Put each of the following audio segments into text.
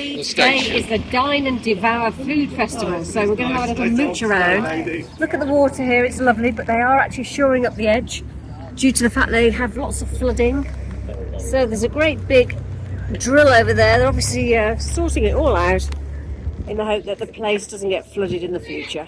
Today is the Dine and Devour Food Festival, so we're going to have a little mooch around. Look at the water here, it's lovely, but they are actually shoring up the edge due to the fact they have lots of flooding. So there's a great big drill over there. They're obviously sorting it all out in the hope that the place doesn't get flooded in the future.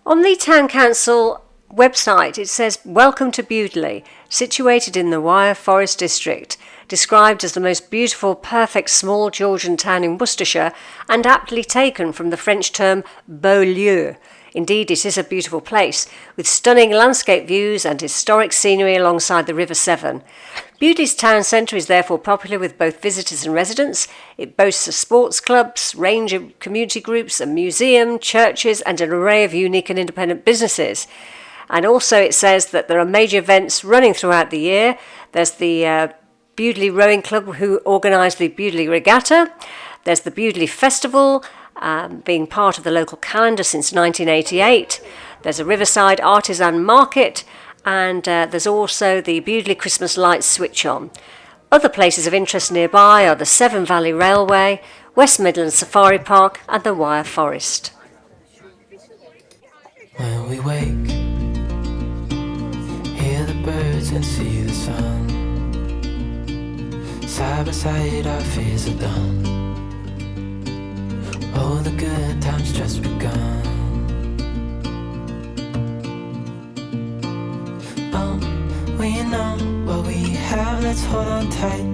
On the Town Council website it says, "Welcome to Bewdley, situated in the Wyre Forest District, described as the most beautiful, perfect small Georgian town in Worcestershire and aptly taken from the French term beau-lieu. Indeed, it is a beautiful place, with stunning landscape views and historic scenery alongside the River Severn. Bewdley's town centre is therefore popular with both visitors and residents. It boasts of sports clubs, range of community groups, a museum, churches and an array of unique and independent businesses." And also it says that there are major events running throughout the year. There's the Bewdley Rowing Club, who organise the Bewdley Regatta. There's the Bewdley Festival, being part of the local calendar since 1988. There's a Riverside Artisan Market, and there's also the Bewdley Christmas Lights switch on. Other places of interest nearby are the Severn Valley Railway, West Midlands Safari Park and the Wyre Forest. When we wake, hear the birds and see the sun. Side by side our fears are done. Oh, the good times just begun. Oh, we know what we have, let's hold on tight.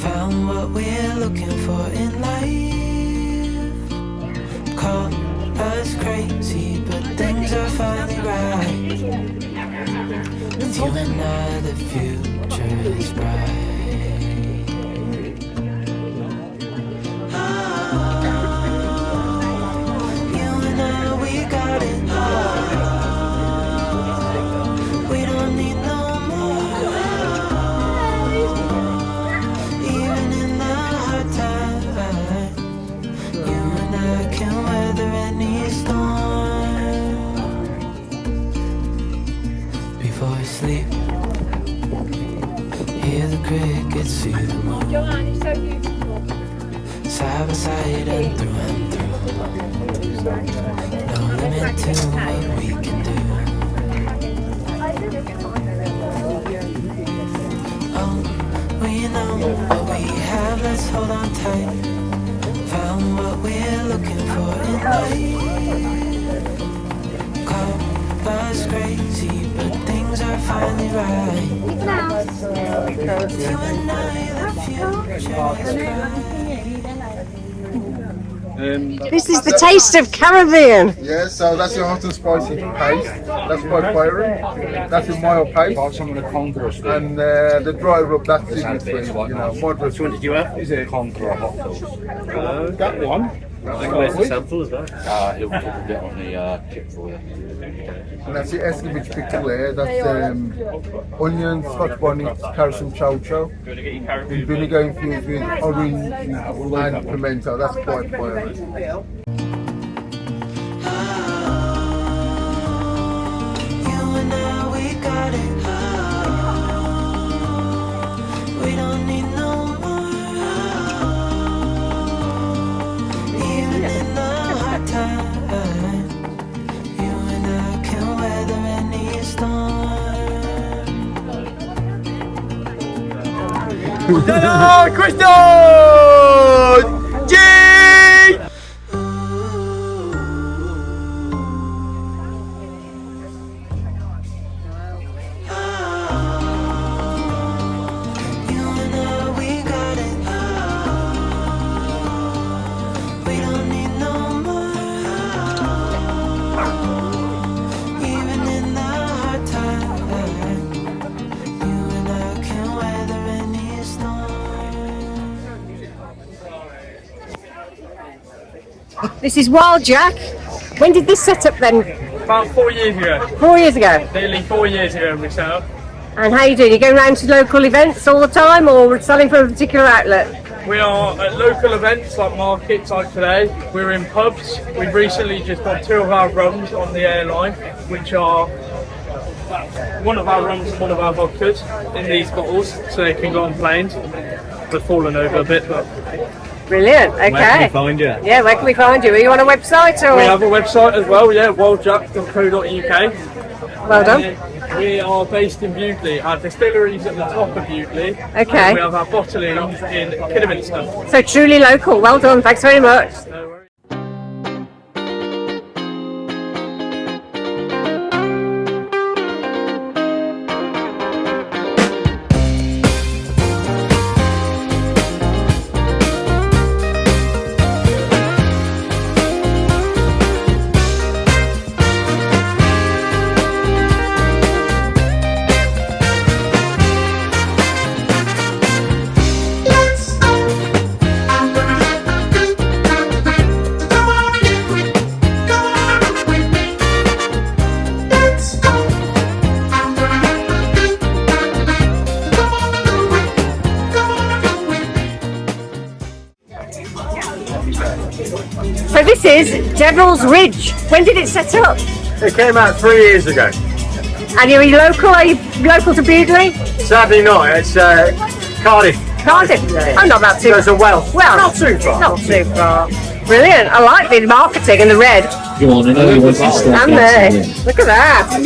Found what we're looking for in life. Call us crazy, but things are finally right. With you and I, the future is bright. Crickets see the moon. Joanne, it's so beautiful. Side by side and through. No limit to what we can do. Oh, we know what we have, let's hold on tight. Found what we're looking for in life. Call us crazy, but things are finally right. This is the taste of Caribbean. Yeah, so that's your hot and spicy paste. That's by Fiery. That's your mild paste. And the dry rub, that's in between. You know, moderate. Which one did you have? Is it Conqueror hot dog? that one? Where's the sample of that? He'll get on the kit for you. And that's your Escovitch pickle there. That's onion, Scotch bonnet, carrots and chow-chow. And vinegar infused with orange and pimento. That's quite fiery. Hello, Crystal! G! This is Wild Jack. When did this set up then? About 4 years ago. 4 years ago. Nearly 4 years ago we set up. And how you doing? You going around to local events all the time, or selling from a particular outlet? We are at local events like markets like today. We're in pubs. We've recently just got 2 of our rums on the airline, which are one of our rums and one of our vodkas in these bottles, so they can go on planes. has fallen over a bit, but Brilliant. Okay. Where can we find you? Yeah, where can we find you? Are you on a website or? we have a website as well, yeah, worldjack.co.uk. Well done. We are based in Bewdley. Our distillery is at the top of Bewdley. Okay. And we have our bottling in Kidderminster. So truly local. Well done. Thanks very much. No worries. So this is Devil's Ridge. When did it set up? It came out 3 years ago. And are you local? Are you local to Bewdley? Sadly not, it's Cardiff. Cardiff? Oh, not that too So it's a Welsh. Well, not too far. Not too far. Brilliant. I like the marketing and the red. Go on, I know you want to start. And there. Look at that.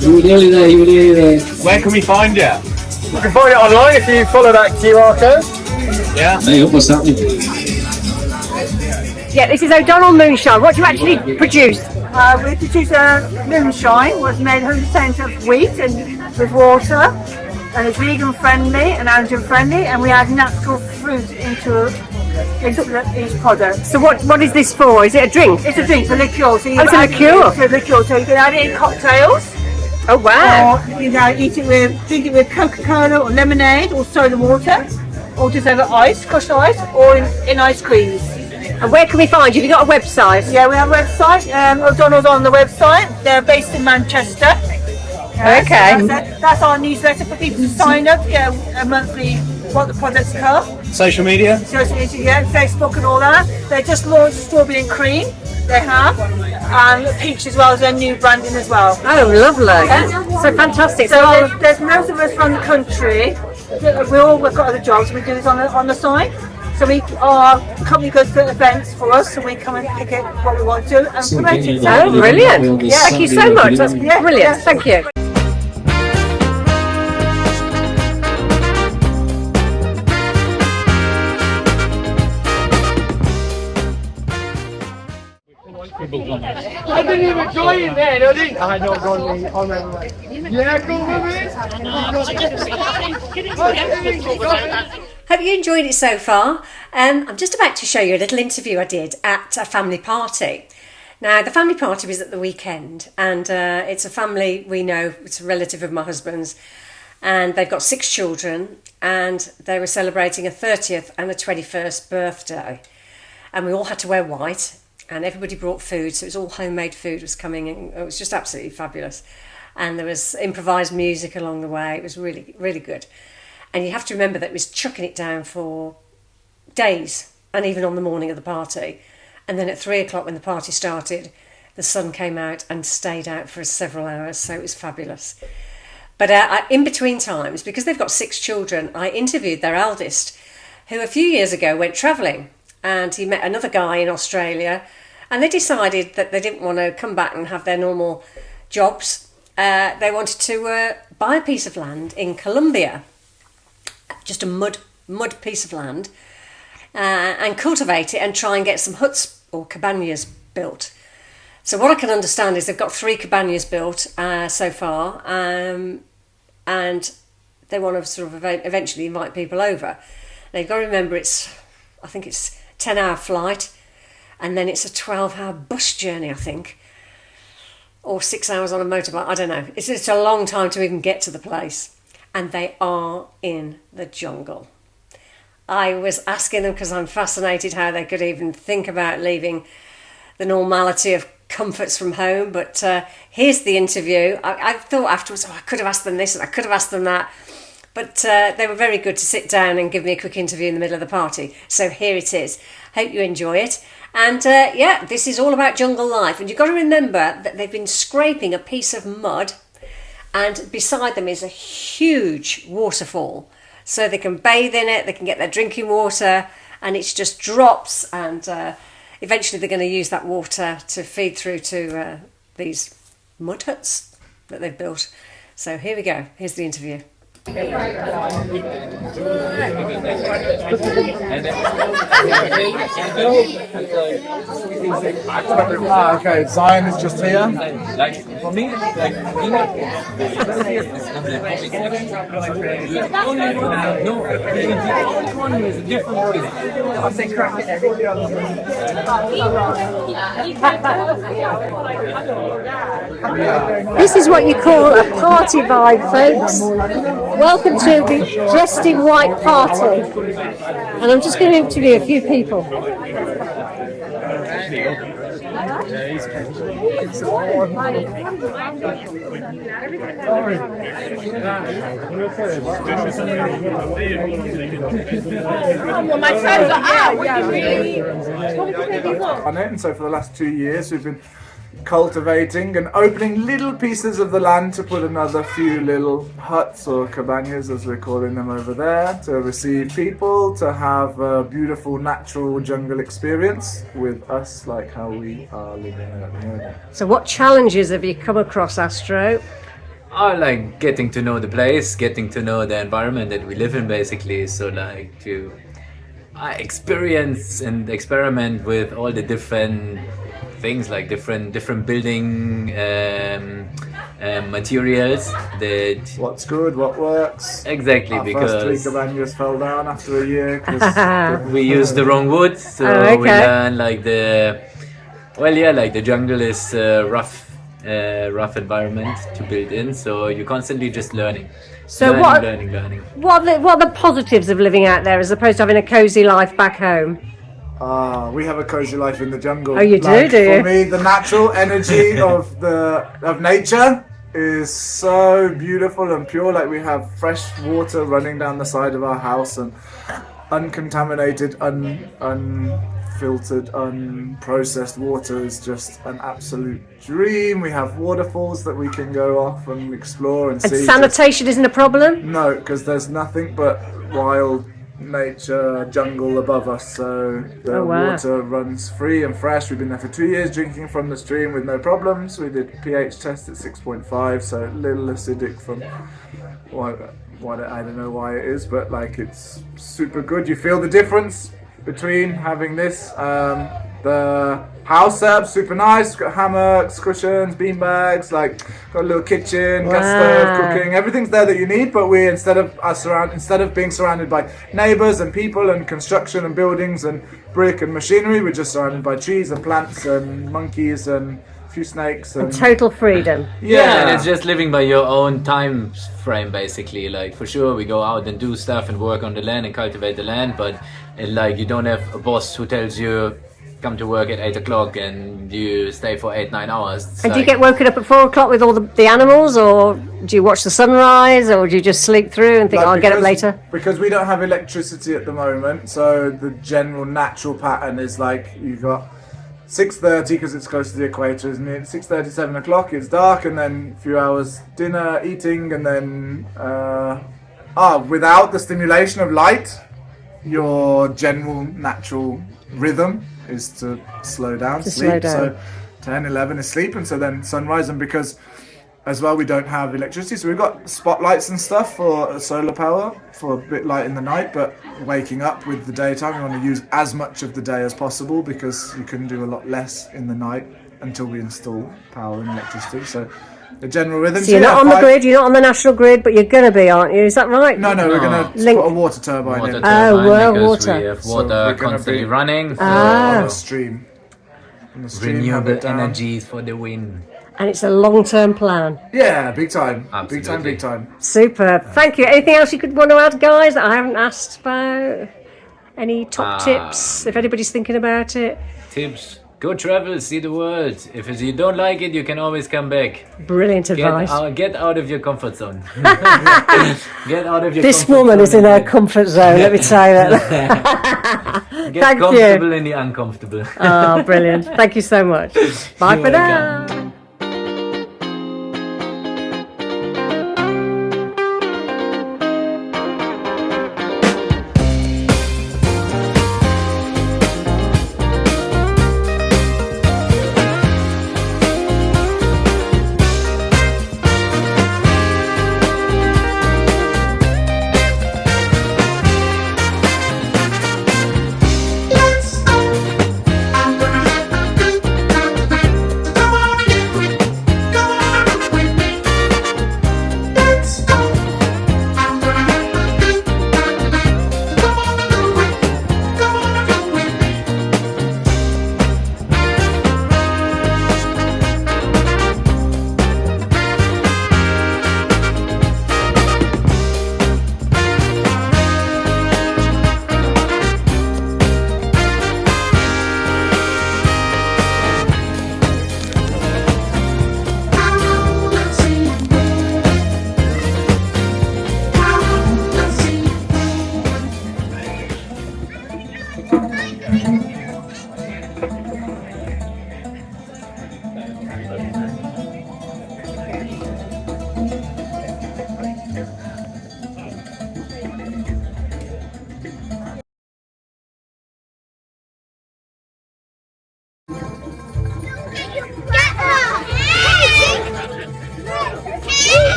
You were nearly there, you were nearly there. Where can we find you? You can find it online if you follow that QR code. Yeah. Hey, what's happening? Yeah, this is O'Donnell Moonshine. What do you actually produce? We produce a moonshine, was made 100% of wheat and with water, and it's vegan friendly and allergen friendly, and we add natural fruit into each product. So what is this for? Is it a drink? It's a drink, it's a liqueur. So you Oh, it's a add liqueur. It's a liqueur, so you can add it in cocktails, Oh wow. or you can drink it with Coca-Cola or lemonade or soda water, or just over ice, crushed ice, or in ice creams. And where can we find you? Have you got a website? Yeah, we have a website. O'Donnell's on the website. They're based in Manchester. Okay. That's our newsletter for people to sign up, get a monthly what the products cost. Social media? Social media, yeah, Facebook and all that. They just launched strawberry and cream. They have, and peach as well as their new branding as well. Oh, lovely. So fantastic. So there's most of us from the country. We all work at other jobs. We do this on the site. So our company goes to events for us, so we come and pick it what we want to and promote it. Oh, brilliant. Yeah. Thank you so much. That's brilliant. yeah. Thank you. I didn't even join in there, I didn't. I know, go on me. I remember. Yeah, go with me. Hope you enjoyed it so far. I'm just about to show you a little interview I did at a family party. Now, the family party was at the weekend, and it's a family we know, it's a relative of my husband's, and they've got 6 children, and they were celebrating a 30th and a 21st birthday. And we all had to wear white, and everybody brought food, so it was all homemade food was coming in. It was just absolutely fabulous. And there was improvised music along the way. It was really, really good. And you have to remember that it was chucking it down for days, and even on the morning of the party. And then at 3 o'clock when the party started, the sun came out and stayed out for several hours, so it was fabulous. But in between times, because they've got 6 children, I interviewed their eldest, who a few years ago went travelling, and he met another guy in Australia, and they decided that they didn't want to come back and have their normal jobs. They wanted to buy a piece of land in Colombia, just a mud piece of land, and cultivate it and try and get some huts or cabanas built. So what I can understand is they've got 3 cabanas built so far, and they want to sort of eventually invite people over. Now you've got to remember I think it's 10-hour flight, and then it's a 12-hour bus journey, I think, or 6 hours on a motorbike, I don't know. It's a long time to even get to the place. And they are in the jungle. I was asking them, because I'm fascinated how they could even think about leaving the normality of comforts from home. But here's the interview. I thought afterwards, I could have asked them this and I could have asked them that. But they were very good to sit down and give me a quick interview in the middle of the party. So here it is. Hope you enjoy it. And yeah, this is all about jungle life. And you've got to remember that they've been scraping a piece of mud, and beside them is a huge waterfall. so they can bathe in it, they can get their drinking water, and it just drops, and eventually they're going to use that water to feed through to these mud huts that they've built. So here we go, here's the interview. Okay, Zion is just here. For me, This is what you call a party vibe, folks. Welcome to the Dressed in White party. And I'm just going to interview a few people. My friends are out. On it, and so for the last 2 years we've been cultivating and opening little pieces of the land to put another few little huts or cabanas, as we're calling them over there, to receive people, to have a beautiful natural jungle experience with us, like how we are living at the moment. So what challenges have you come across, Astro? I like getting to know the place, getting to know the environment that we live in, basically. So like to experience and experiment with all the different things, like different building materials. That what's good, what works. Exactly, Our because first 3 cabanas fell down after a year because we used the wrong wood. So we learned like the jungle is rough environment to build in. So you're constantly just learning. So learning. What are the positives of living out there as opposed to having a cosy life back home? We have a cozy life in the jungle. Oh, you do you? For me, the natural energy of nature is so beautiful and pure. Like, we have fresh water running down the side of our house, and uncontaminated, unfiltered, unprocessed water is just an absolute dream. We have waterfalls that we can go off and explore and see. And sanitation isn't a problem? No, because there's nothing but wild nature jungle above us, so the water runs free and fresh. We've been there for 2 years drinking from the stream with no problems. We did pH test at 6.5, so a little acidic from I don't know why it is, but like, it's super good. You feel the difference between having this, the house setup, super nice, got hammocks, cushions, bean bags, like got a little kitchen, gas stove, cooking, everything's there that you need. But we, instead of being surrounded by neighbours and people and construction and buildings and brick and machinery, we're just surrounded by trees and plants and monkeys and a few snakes and total freedom. Yeah, and it's just living by your own time frame, basically. Like, for sure we go out and do stuff and work on the land and cultivate the land, but like, you don't have a boss who tells you come to work at 8 o'clock and you stay for 8-9 hours. It's and do you get woken up at 4 o'clock with all the animals, or do you watch the sunrise, or do you just sleep through and think, I'll get up later? Because we don't have electricity at the moment, so the general natural pattern is like, you've got 6:30, because it's close to the equator, isn't it? 6:30, 7 o'clock, it's dark, and then a few hours dinner, eating, and then without the stimulation of light, your general natural rhythm is to slow down, sleep. So 10, 11 is sleep, and so then sunrise. And because as well we don't have electricity, so we've got spotlights and stuff for solar power for a bit light in the night, but waking up with the daytime, we want to use as much of the day as possible, because you can do a lot less in the night until we install power and electricity. So the general rhythm. So you're not on the grid, you're not on the national grid, but you're going to be, aren't you? Is that right? No, we're going to put a water turbine in. Water. We have water constantly running. On the stream. Renewable energies for the wind. And it's a long-term plan. Yeah, big time. Absolutely. Big time. Super. Thank you. Anything else you could want to add, guys, that I haven't asked about? Any top tips, if anybody's thinking about it? Tips. Go travel, see the world. If you don't like it, you can always come back. Brilliant advice. Get out of your comfort zone. Get out of your This comfort woman zone is in her comfort zone, let me tell you that. Get Thank comfortable you. in the uncomfortable. Oh, brilliant. Thank you so much. Bye for now.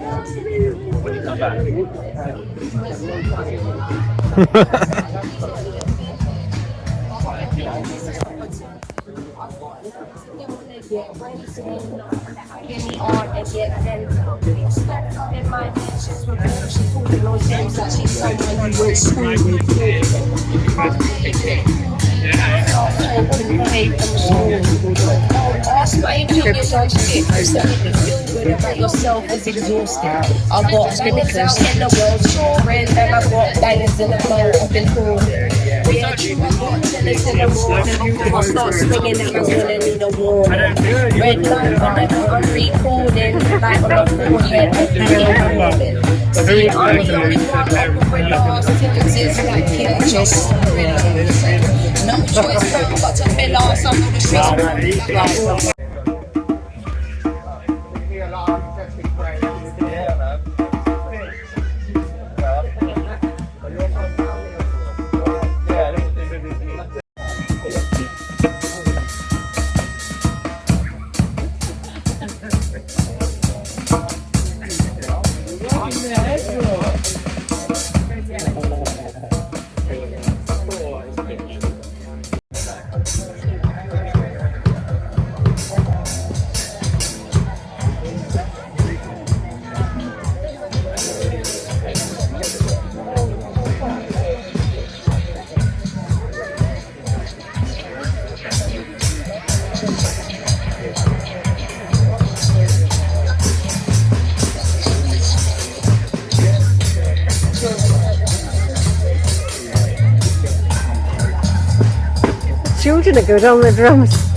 When you come back. About yourself is exhausting. I got scribbles out in the world, soaring, and I got bangers in the flow. I've been pouring. Yeah, true, I got tennis in the morning. I start swinging and I'm gonna need a warning. Red light whenever I'm recording, like on the forehead, I'm moving. See, I'm the only one offering last tickets like Kim just no choice, but to fill out some of the stress. Children are good on the drums.